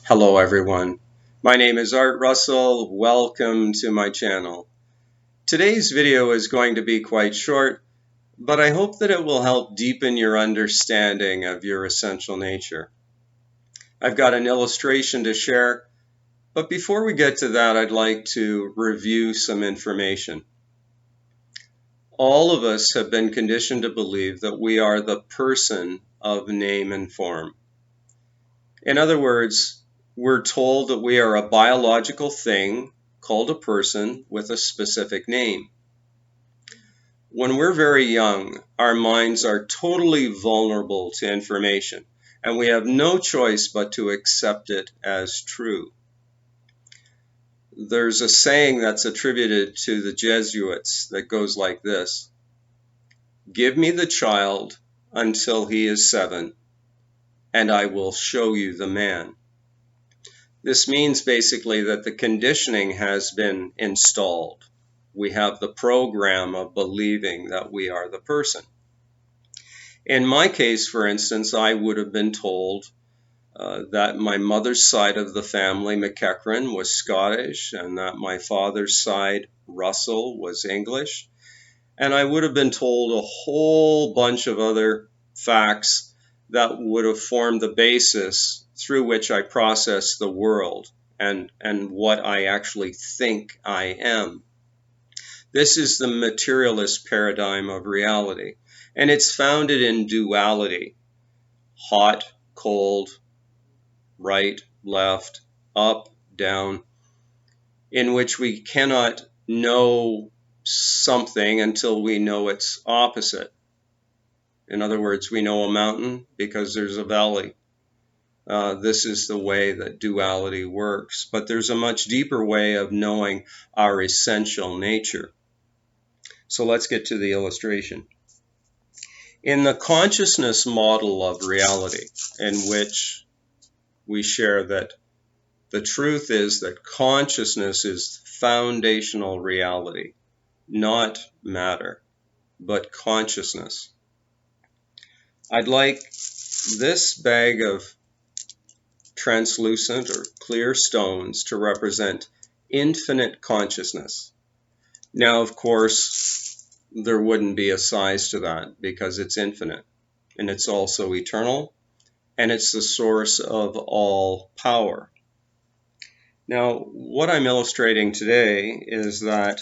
Hello everyone, my name is Art Russell. Welcome to my channel. Today's video is going to be quite short, but I hope that it will help deepen your understanding of your essential nature. I've got an illustration to share, but before we get to that, I'd like to review some information. All of us have been conditioned to believe that we are the person of name and form. In other words, we're told that we are a biological thing called a person with a specific name. When we're very young, our minds are totally vulnerable to information, and we have no choice but to accept it as true. There's a saying that's attributed to the Jesuits that goes like this: "Give me the child until he is 7, and I will show you the man." This means basically that the conditioning has been installed. We have the program of believing that we are the person. In my case, for instance, I would have been told that my mother's side of the family, McEachran, was Scottish, and that my father's side, Russell, was English. And I would have been told a whole bunch of other facts that would have formed the basis through which I process the world and what I actually think I am. This is the materialist paradigm of reality, and it's founded in duality: hot, cold, right, left, up, down, in which we cannot know something until we know its opposite. In other words, we know a mountain because there's a valley. This is the way that duality works. But there's a much deeper way of knowing our essential nature. So let's get to the illustration. In the consciousness model of reality, in which we share that the truth is that consciousness is foundational reality, not matter, but consciousness. I'd like this bag of translucent or clear stones to represent infinite consciousness. Now, of course, there wouldn't be a size to that because it's infinite, and it's also eternal, and it's the source of all power. Now, what I'm illustrating today is that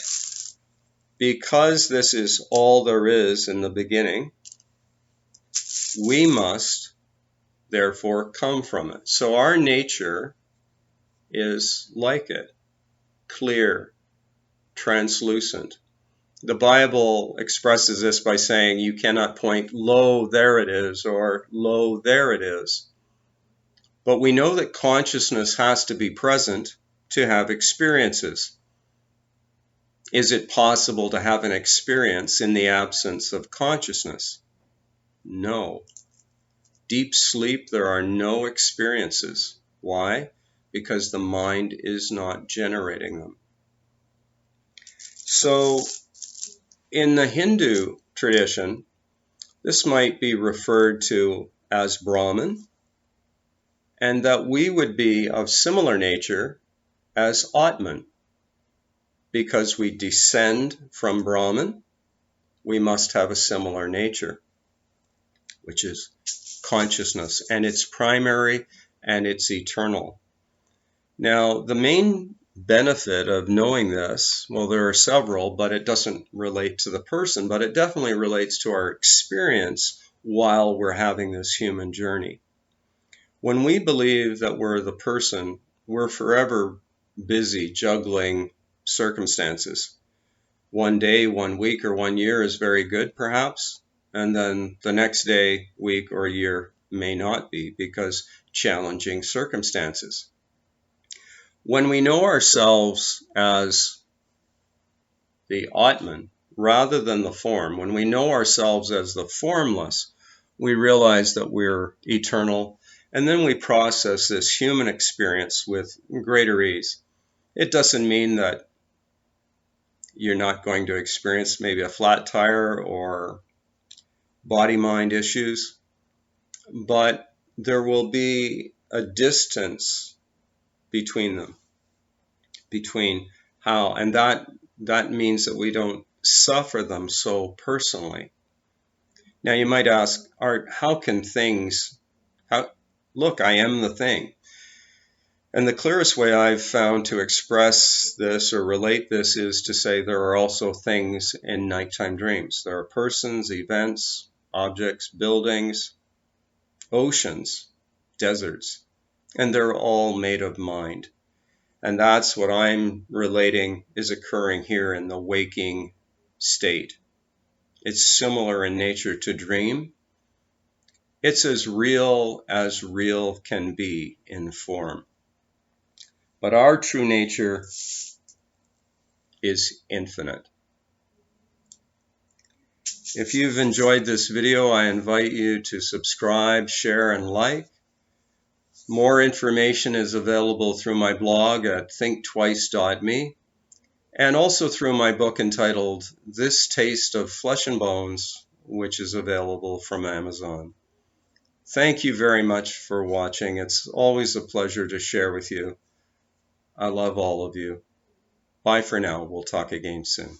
because this is all there is in the beginning, we must therefore come from it. So our nature is like it, clear, translucent. The Bible expresses this by saying you cannot point, "Lo, there it is," or "Lo, there it is." But we know that consciousness has to be present to have experiences. Is it possible to have an experience in the absence of consciousness? No. Deep sleep, there are no experiences. Why? Because the mind is not generating them. So, in the Hindu tradition, this might be referred to as Brahman, and that we would be of similar nature as Atman. Because we descend from Brahman, we must have a similar nature, which is consciousness, and it's primary and it's eternal. Now, the main benefit of knowing this, well, there are several, but it doesn't relate to the person, but it definitely relates to our experience while we're having this human journey. When we believe that we're the person, we're forever busy juggling circumstances. One day, 1 week, or 1 year is very good, perhaps, and then the next day, week, or year may not be because challenging circumstances. When we know ourselves as the Atman rather than the form, when we know ourselves as the formless, we realize that we're eternal, and then we process this human experience with greater ease. It doesn't mean that you're not going to experience maybe a flat tire or body-mind issues, but there will be a distance between them, between how, and that means that we don't suffer them so personally. Now you might ask, Art, how can things, look, I am the thing. And the clearest way I've found to express this or relate this is to say there are also things in nighttime dreams. There are persons, events, objects, buildings, oceans, deserts, and they're all made of mind. And that's what I'm relating is occurring here in the waking state. It's similar in nature to dream. It's as real can be in form. But our true nature is infinite. If you've enjoyed this video, I invite you to subscribe, share, and like. More information is available through my blog at thinktwice.me and also through my book entitled This Taste of Flesh and Bones, which is available from Amazon. Thank you very much for watching. It's always a pleasure to share with you. I love all of you. Bye for now. We'll talk again soon.